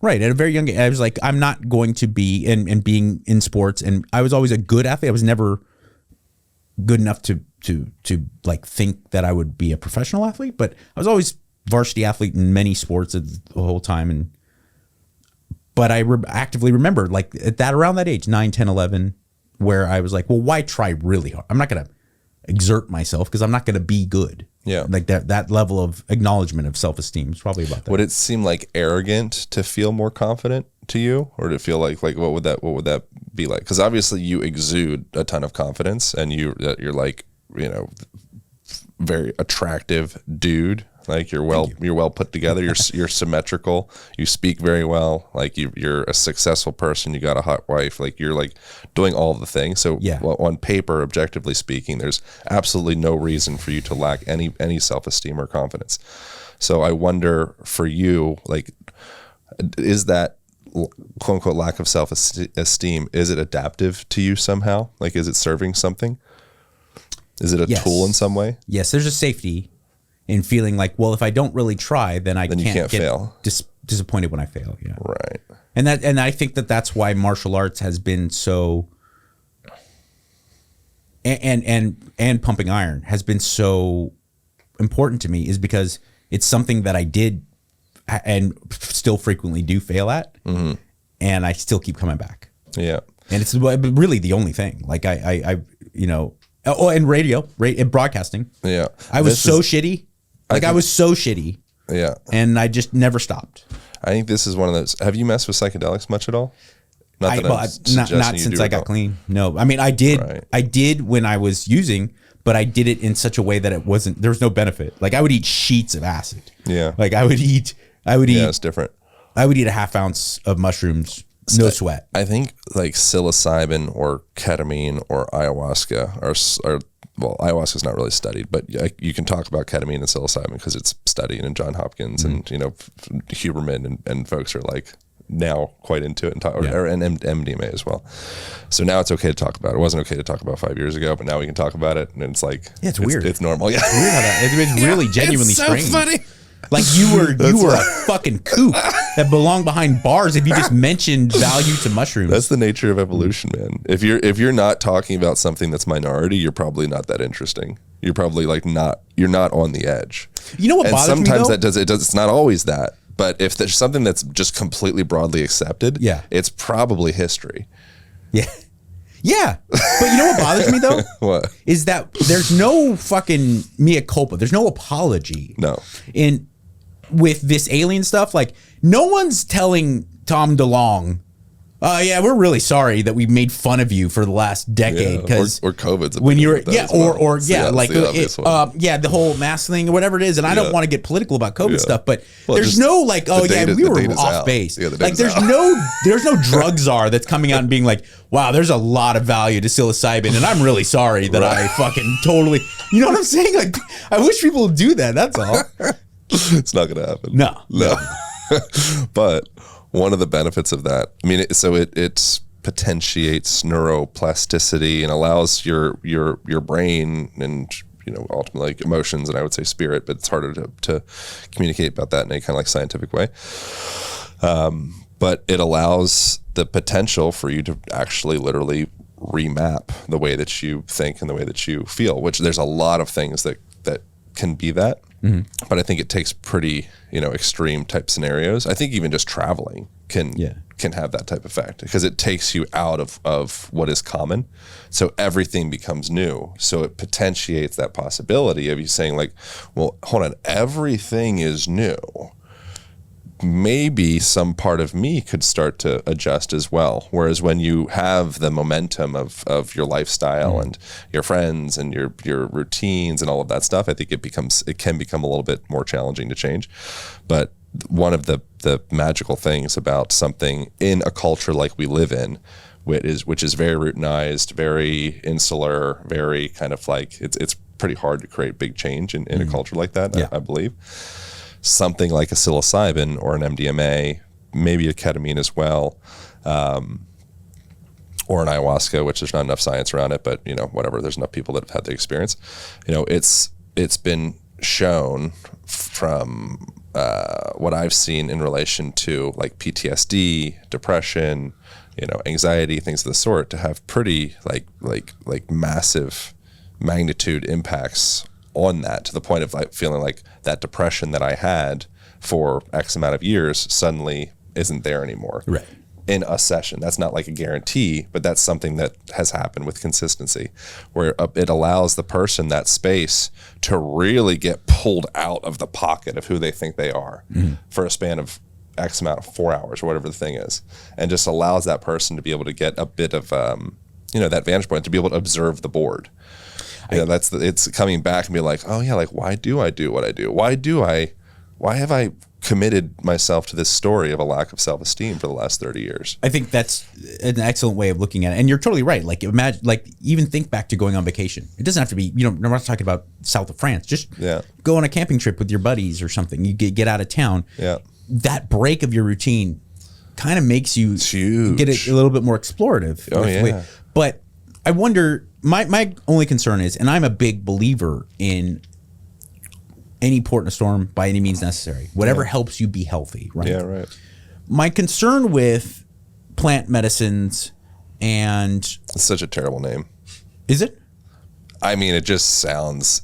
Right. At a very young age, I was like, I'm not going to be and being in sports. And I was always a good athlete. I was never good enough to like think that I would be a professional athlete, but I was always varsity athlete in many sports the whole time. But I actively remember like around that age, 9, 10, 11, where I was like, well, why try really hard? I'm not going to exert myself because I'm not going to be good. Yeah. Like that level of acknowledgement of self-esteem is probably about that. Would it seem like arrogant to feel more confident to you, or to feel like what would that be like? Because obviously you exude a ton of confidence, and you're like, very attractive dude. Like you're well put together. You're symmetrical. You speak very well. Like you're a successful person. You got a hot wife. Like you're like doing all the things. So on paper, objectively speaking, there's absolutely no reason for you to lack any self-esteem or confidence. So I wonder for you, like, is that quote unquote lack of self-esteem, is it adaptive to you somehow? Like, is it serving something? Is it a tool in some way? Yes, there's a safety in feeling like, well, if I don't really try, then you can't get fail. Disappointed when I fail. Yeah, right. And I think that's why martial arts has been so, and pumping iron has been so important to me, is because it's something that I did and still frequently do fail at, and I still keep coming back. Yeah, and it's really the only thing. Like I and radio, and broadcasting. Yeah, I was so shitty. Like I was so shitty. Yeah, and I just never stopped. I think this is one of those. Have you messed with psychedelics much at all? Not since I got clean. No, I mean I did. Right. I did when I was using, but I did it in such a way that it wasn't. There was no benefit. Like I would eat sheets of acid. Yeah. Like I would eat. Yeah, it's different. I would eat a half ounce of mushrooms, no sweat. I think like psilocybin or ketamine or ayahuasca are well, ayahuasca is not really studied, but you can talk about ketamine and psilocybin because it's studied in Johns Hopkins, and Huberman and folks are like now quite into it, and MDMA as well. So now it's okay to talk about it. It wasn't okay to talk about 5 years ago, but now we can talk about it, and it's like it's weird. It's normal. Yeah, it's weird how that it's really genuinely it's so strange. Funny. Like you were a fucking kook that belonged behind bars if you just mentioned value to mushrooms. That's the nature of evolution, man. If you're not talking about something that's minority, you're probably not that interesting. You're probably like you're not on the edge. You know what bothers me though? Sometimes it's not always that. But if there's something that's just completely broadly accepted, it's probably history. Yeah. Yeah. But you know what bothers me though? What? Is that there's no fucking mea culpa. There's no apology. No. With this alien stuff, like no one's telling Tom DeLonge, yeah, we're really sorry that we made fun of you for the last decade because or COVID's when you're the whole mask thing or whatever it is, and I don't want to get political about COVID stuff, but there's no like, we were off base. Like there's no drug czar that's coming out and being like, wow, there's a lot of value to psilocybin, and I'm really sorry that I fucking totally, you know what I'm saying? Like I wish people would do that. That's all. It's not going to happen. No. But one of the benefits of that, I mean, it potentiates neuroplasticity and allows your brain and ultimately like emotions, and I would say spirit, but it's harder to communicate about that in a kind of like scientific way. But it allows the potential for you to actually literally remap the way that you think and the way that you feel, which there's a lot of things that can be that. Mm-hmm. But I think it takes pretty, extreme type scenarios. I think even just traveling can have that type of effect because it takes you out of what is common. So everything becomes new. So it potentiates that possibility of you saying like, well, hold on, everything is new. maybe some part of me could start to adjust as well. Whereas when you have the momentum of your lifestyle and your friends and your routines and all of that stuff, I think it can become a little bit more challenging to change. But one of the magical things about something in a culture like we live in, which is very routinized, very insular, very kind of like, it's pretty hard to create big change in a culture like that, I believe. Something like a psilocybin or an MDMA, maybe a ketamine as well, or an ayahuasca, which there's not enough science around it, but whatever, there's enough people that have had the experience. It's been shown from what I've seen in relation to like PTSD, depression, anxiety, things of the sort, to have pretty like massive magnitude impacts on that, to the point of like feeling like that depression that I had for X amount of years suddenly isn't there anymore. Right. In a session. That's not like a guarantee, but that's something that has happened with consistency, where it allows the person that space to really get pulled out of the pocket of who they think they are for a span of X amount of 4 hours or whatever the thing is, and just allows that person to be able to get a bit of that vantage point, to be able to observe the board. It's coming back and be like, oh yeah, like why do I do what I do? Why have I committed myself to this story of a lack of self-esteem for the last 30 years? I think that's an excellent way of looking at it. And you're totally right. Like imagine, like even think back to going on vacation. It doesn't have to be, we're not talking about south of France. Just go on a camping trip with your buddies or something. You get out of town. Yeah. That break of your routine kind of makes you get a little bit more explorative. Oh yeah. But I wonder, my only concern is, and I'm a big believer in any port in a storm by any means necessary, whatever helps you be healthy, right? Yeah, right. My concern with plant medicines and... It's such a terrible name. Is it? I mean, it just sounds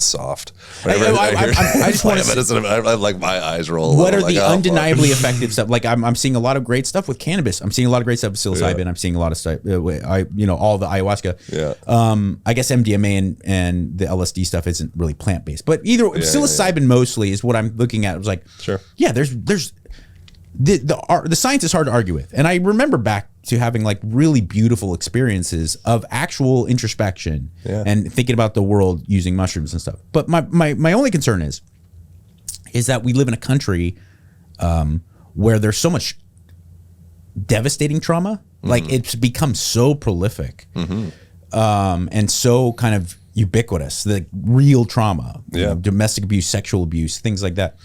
soft. I just want to medicine. I like my eyes roll. What are the undeniably effective stuff? Like I'm seeing a lot of great stuff with cannabis. I'm seeing a lot of great stuff with psilocybin. I'm seeing a lot of stuff. All the ayahuasca. Yeah. I guess MDMA and the LSD stuff isn't really plant based, but psilocybin mostly is what I'm looking at. It was like, sure. Yeah, there's the science is hard to argue with, and I remember back to having like really beautiful experiences of actual introspection and thinking about the world using mushrooms and stuff. But my only concern is that we live in a country where there's so much devastating trauma. Like it's become so prolific and so kind of ubiquitous, the real trauma, domestic abuse, sexual abuse, things like that.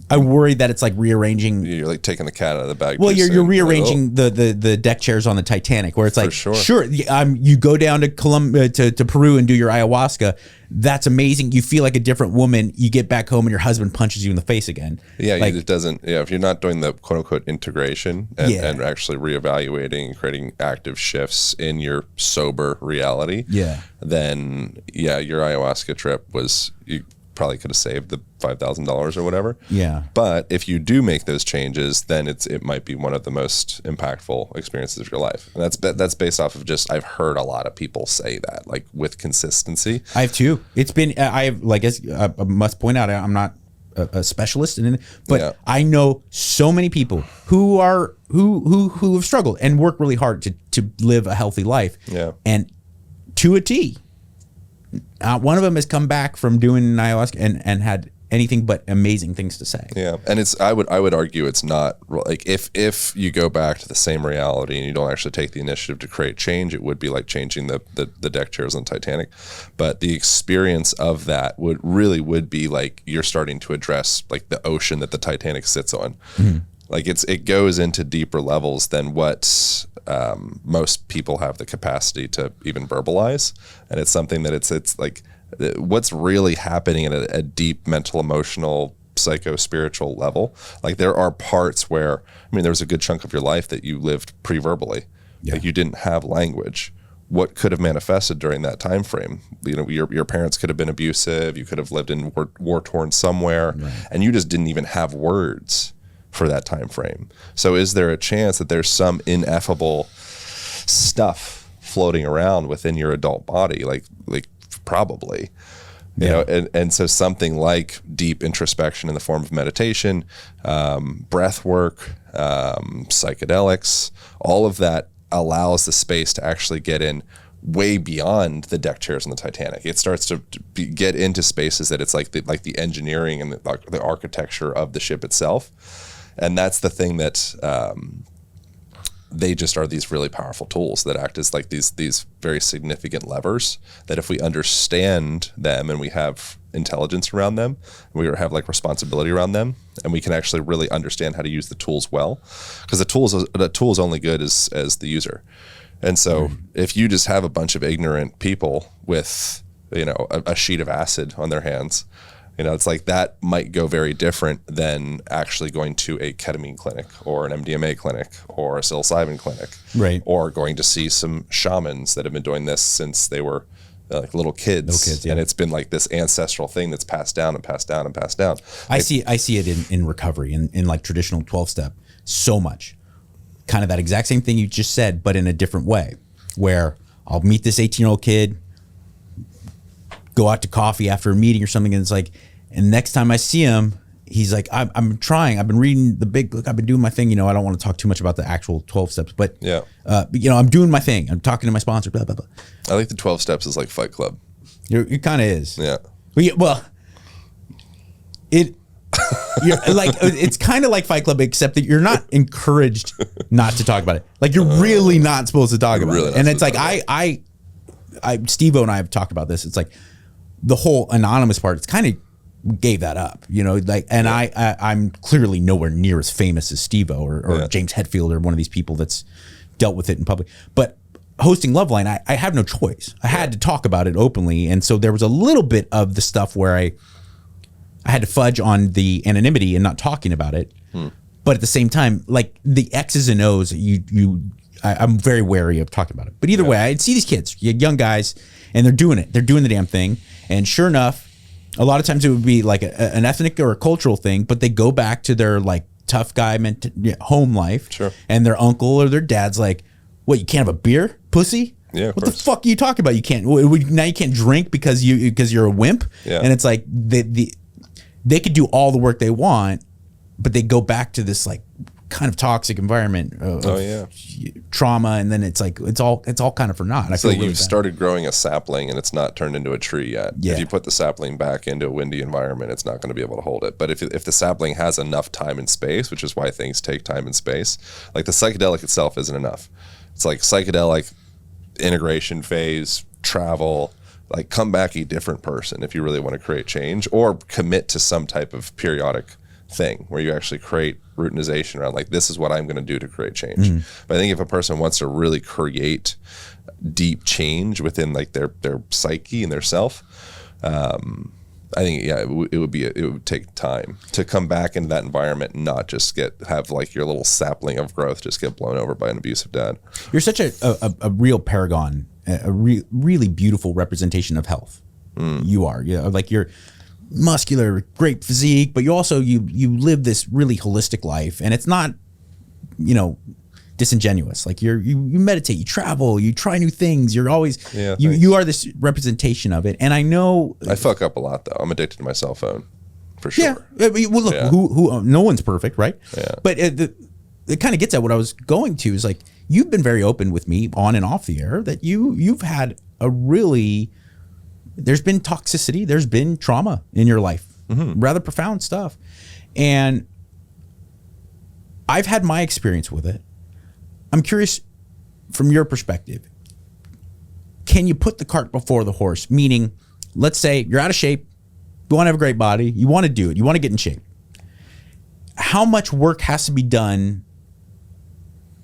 I worry that it's like rearranging. You're like taking the cat out of the bag. Well, you're rearranging the deck chairs on the Titanic, where it's like, sure, you go down to to Peru and do your ayahuasca. That's amazing. You feel like a different woman. You get back home and your husband punches you in the face again. Yeah, like, it doesn't. Yeah, if you're not doing the quote unquote integration and actually reevaluating and creating active shifts in your sober reality, then your ayahuasca trip was you probably could have saved the $5,000 or whatever. Yeah. But if you do make those changes, then it might be one of the most impactful experiences of your life. And that's based off of just, I've heard a lot of people say that, like with consistency. I have too. It's been, I must point out, I'm not a specialist in it, but I know so many people who have struggled and work really hard to live a healthy life. Yeah. And to a T. One of them has come back from doing ayahuasca and had anything but amazing things to say. Yeah, and I would argue it's not like if you go back to the same reality and you don't actually take the initiative to create change, it would be like changing the deck chairs on the Titanic. But the experience of that would be like you're starting to address like the ocean that the Titanic sits on. Mm-hmm. Like it goes into deeper levels than what most people have the capacity to even verbalize, and it's something that it's like what's really happening at a deep mental, emotional, psycho-spiritual level. Like there are parts where there was a good chunk of your life that you lived pre-verbally, like you didn't have language. What could have manifested during that time frame? Your parents could have been abusive. You could have lived in war-torn somewhere, and you just didn't even have words for that time frame. So is there a chance that there's some ineffable stuff floating around within your adult body? Like probably. You know, and so something like deep introspection in the form of meditation, breath work, psychedelics, all of that allows the space to actually get in way beyond the deck chairs on the Titanic. It starts to get into spaces that it's like the engineering and the architecture of the ship itself. And that's the thing that they just are these really powerful tools that act as like these very significant levers that if we understand them and we have intelligence around them, we have like responsibility around them, and we can actually really understand how to use the tools well, because the tool is only good as the user. And so if you just have a bunch of ignorant people with, you know, a sheet of acid on their hands, you know, it's like that might go very different than actually going to a ketamine clinic or an MDMA clinic or a psilocybin clinic, right? Or going to see some shamans that have been doing this since they were like little kids, and it's been like this ancestral thing that's passed down and passed down and passed down. I see it in recovery, in like traditional 12-step so much. Kind of that exact same thing you just said, but in a different way, where I'll meet this 18-year-old kid, go out to coffee after a meeting or something, and it's like, and next time I see him, he's like, I'm trying, I've been reading the big book, I've been doing my thing, you know, I don't want to talk too much about the actual 12 steps, but you know, I'm doing my thing, I'm talking to my sponsor, blah, blah, blah. I think the 12 steps is like Fight Club. It kind of is. Yeah. Well, you're like, it's kind of like Fight Club, except that you're not encouraged not to talk about it. Like, you're really not supposed to talk about it. And it's like, Steve-O and I have talked about this. It's like the whole anonymous part, it's kind of gave that up, you know, like, and I'm clearly nowhere near as famous as Steve-O or James Hetfield or one of these people that's dealt with it in public. But hosting Loveline, I have no choice. I had to talk about it openly. And so there was a little bit of the stuff where I had to fudge on the anonymity and not talking about it. But at the same time, like the X's and O's, I'm very wary of talking about it. But either way, I'd see these kids, young guys, and they're doing it. They're doing the damn thing. And sure enough, a lot of times it would be like an ethnic or a cultural thing, but they go back to their like tough guy home life. Sure. And their uncle or their dad's like, what, you can't have a beer, pussy? Yeah, what the fuck are you talking about? You can't, now you can't drink because you're a wimp? Yeah. And it's like, they could do all the work they want, but they go back to this like kind of toxic environment of trauma, and then it's like it's all kind of for naught. It's like you've started growing a sapling and it's not turned into a tree yet. Yeah. If you put the sapling back into a windy environment, it's not going to be able to hold it. But if the sapling has enough time and space, which is why things take time and space, like the psychedelic itself isn't enough. It's like psychedelic integration phase, travel, like come back a different person if you really want to create change, or commit to some type of periodic thing where you actually create routinization around like, this is what I'm going to do to create change. But I think if a person wants to really create deep change within like their psyche and their self, I think it would take time to come back into that environment and not just have like your little sapling of growth just get blown over by an abusive dad. You're such a real paragon, a really beautiful representation of health. You are, you know, like you're muscular, great physique, but you also you live this really holistic life, and it's not, you know, disingenuous. Like you meditate, you travel, you try new things. You're always you are this representation of it. And I know I fuck up a lot though. I'm addicted to my cell phone for sure. Yeah. Well, look, who no one's perfect, right? Yeah. But it kind of gets at what I was going to is like, you've been very open with me on and off the air that you've had there's been toxicity, there's been trauma in your life, rather profound stuff. And I've had my experience with it. I'm curious from your perspective, can you put the cart before the horse? Meaning, let's say you're out of shape, you want to have a great body, you want to do it, you want to get in shape. How much work has to be done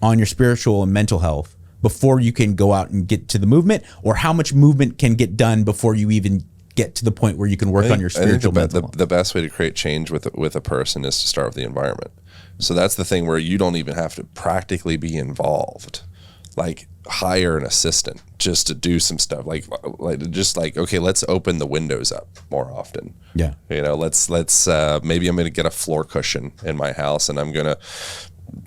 on your spiritual and mental health before you can go out and get to the movement, or how much movement can get done before you even get to the point where you can work on your spiritual mental health? The best way to create change with a person is to start with the environment. So that's the thing where you don't even have to practically be involved. Like hire an assistant just to do some stuff. Like okay, let's open the windows up more often. Yeah. You know, let's maybe I'm going to get a floor cushion in my house and I'm going to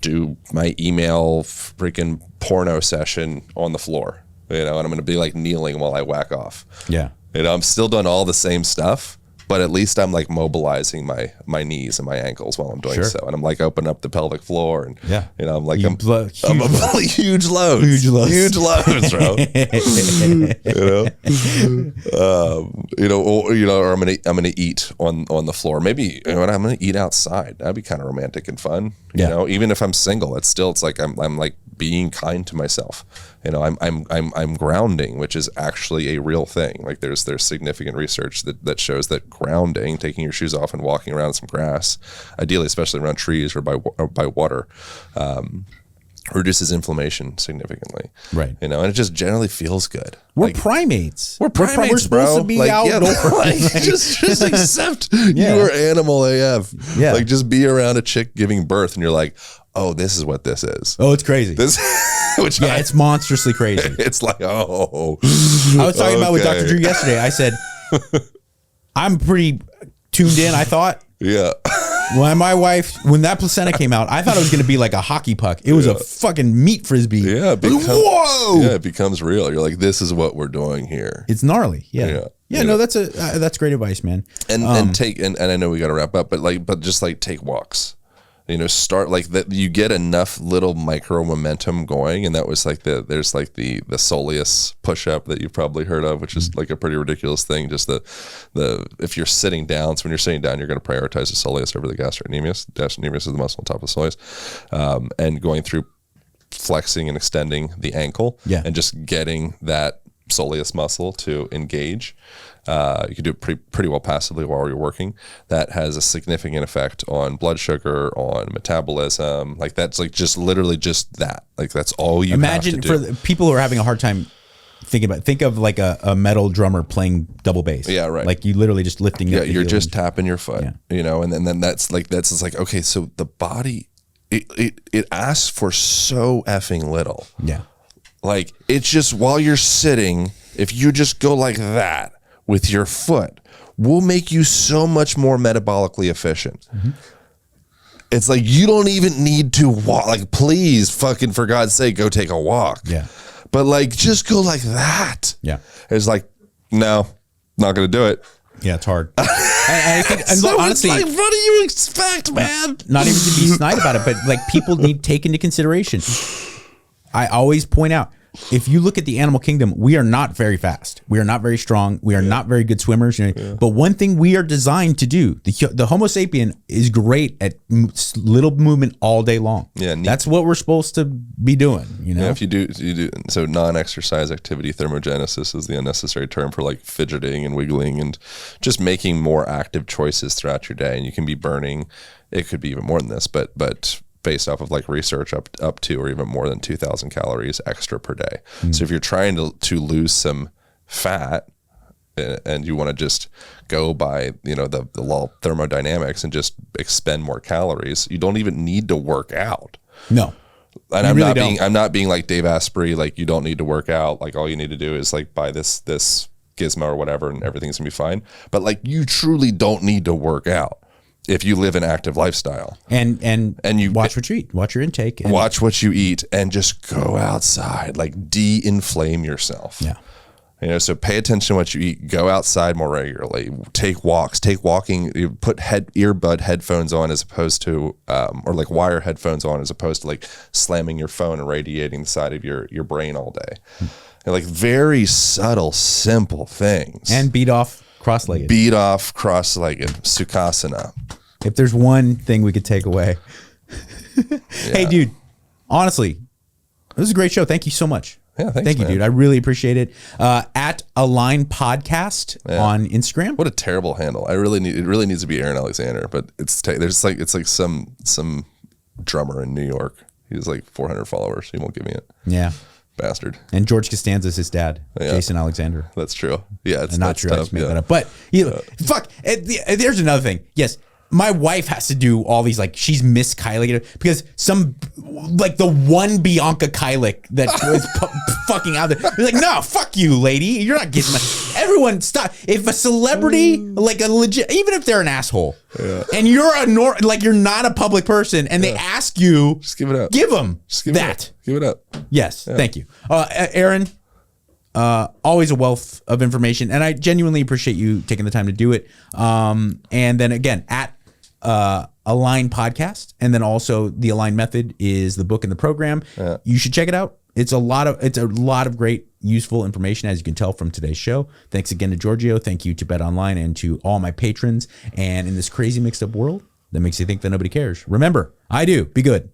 do my email freaking porno session on the floor, you know, and I'm going to be like kneeling while I whack off. Yeah. You know, I'm still doing all the same stuff, but at least I'm like mobilizing my knees and my ankles while I'm doing so. And I'm like opening up the pelvic floor and, you know, I'm like, I'm huge loads, bro. Or I'm going to eat on the floor. Maybe, you know, I'm going to eat outside. That'd be kind of romantic and fun. You know, even if I'm single, it's like, I'm like being kind to myself. You know, I'm grounding, which is actually a real thing. Like there's significant research that shows that grounding, taking your shoes off and walking around some grass, ideally, especially around trees or by water, reduces inflation significantly. Right. You know, and it just generally feels good. We're primates. We're primates, we're supposed to be outdoors. Just accept you are animal AF. Yeah. Like just be around a chick giving birth and you're like, oh, this is what this is. Oh, it's crazy. It's monstrously crazy. It's like, oh. I was talking about with Dr. Drew yesterday. I said, I'm pretty tuned in, I thought. Yeah. When that placenta came out, I thought it was going to be like a hockey puck. It was a fucking meat frisbee. Yeah. Whoa. Yeah, it becomes real. You're like, this is what we're doing here. It's gnarly. Yeah. No, that's great advice, man. And I know we got to wrap up, but just like take walks. You know, start like that. You get enough little micro momentum going, and that was like there's like the soleus push up that you've probably heard of, which is like a pretty ridiculous thing. Just the if you're sitting down, so when you're sitting down, you're going to prioritize the soleus over the gastrocnemius. Gastrocnemius is the muscle on top of the soleus, and going through flexing and extending the ankle, and just getting that soleus muscle to engage. You can do it pretty well passively while you're working. That has a significant effect on blood sugar, on metabolism. Like that's like just literally just that. Like that's all you imagine have to do. For the people who are having a hard time thinking about it, think of like a metal drummer playing double bass. Yeah, right. Like you literally just lifting. Yeah, you're just tapping your foot. You know, and then that's just like okay, so the body it asks for so effing little. Yeah. Like it's just while you're sitting, if you just go like that with your foot, will make you so much more metabolically efficient. Mm-hmm. It's like you don't even need to walk. Like, please, fucking for God's sake, go take a walk. Yeah. But like, just go like that. Yeah. It's like, no, not gonna do it. Yeah, it's hard. I think, and so honestly, it's like, what do you expect, man? Not even to be snide about it, but like people need to take into consideration. I always point out, if you look at the animal kingdom, we are not very fast. We are not very strong. We are not very good swimmers. But one thing we are designed to do, the Homo sapien is great at little movement all day long. Yeah, that's what we're supposed to be doing. You know, if you do. So non-exercise activity thermogenesis is the unnecessary term for like fidgeting and wiggling and just making more active choices throughout your day. And you can be burning. It could be even more than this, but based off of like research up to or even more than 2,000 calories extra per day. So if you're trying to lose some fat and you want to just go by, you know, the law of thermodynamics and just expend more calories, you don't even need to work out. No. And I'm not being like Dave Asprey, like you don't need to work out. Like all you need to do is like buy this gizmo or whatever and everything's gonna be fine. But like you truly don't need to work out if you live an active lifestyle and you watch what you eat, watch your intake, and watch what you eat, and just go outside, like de-inflame yourself. Yeah. You know, so pay attention to what you eat, go outside more regularly, take walks, you put earbud headphones on as opposed to, or like wire headphones on as opposed to like slamming your phone and radiating the side of your brain all day. And like very subtle, simple things. And beat off cross-legged, Sukhasana. If there's one thing we could take away. Hey, dude, honestly, this is a great show. Thank you so much. Yeah, thanks, thank you, dude. I really appreciate it. At Align Podcast on Instagram. What a terrible handle. It really needs to be Aaron Alexander, but it's like some drummer in New York. He has like 400 followers. He won't give me it. Yeah. Bastard. And George Costanza's his dad, Jason Alexander. That's true. Yeah, it's not true. Tough. I just made that up. But fuck. There's another thing. Yes, my wife has to do all these, like, she's Miss Kylie because some, like, the one Bianca Kylie that was fucking out there. They're like, no, fuck you, lady. You're not getting my. Everyone stop. If a celebrity, like a legit, even if they're an asshole, and you're you're not a public person, and they ask you, just give it up. Give them just give that. Give it up. Yes, thank you, Aaron. Always a wealth of information, and I genuinely appreciate you taking the time to do it. And then again, at Align Podcast, and then also the Align Method is the book and the program. Yeah. You should check it out. It's a lot of great, useful information, as you can tell from today's show. Thanks again to Giorgio. Thank you to Bet Online and to all my patrons. And in this crazy mixed up world that makes you think that nobody cares, remember, I do. Be good.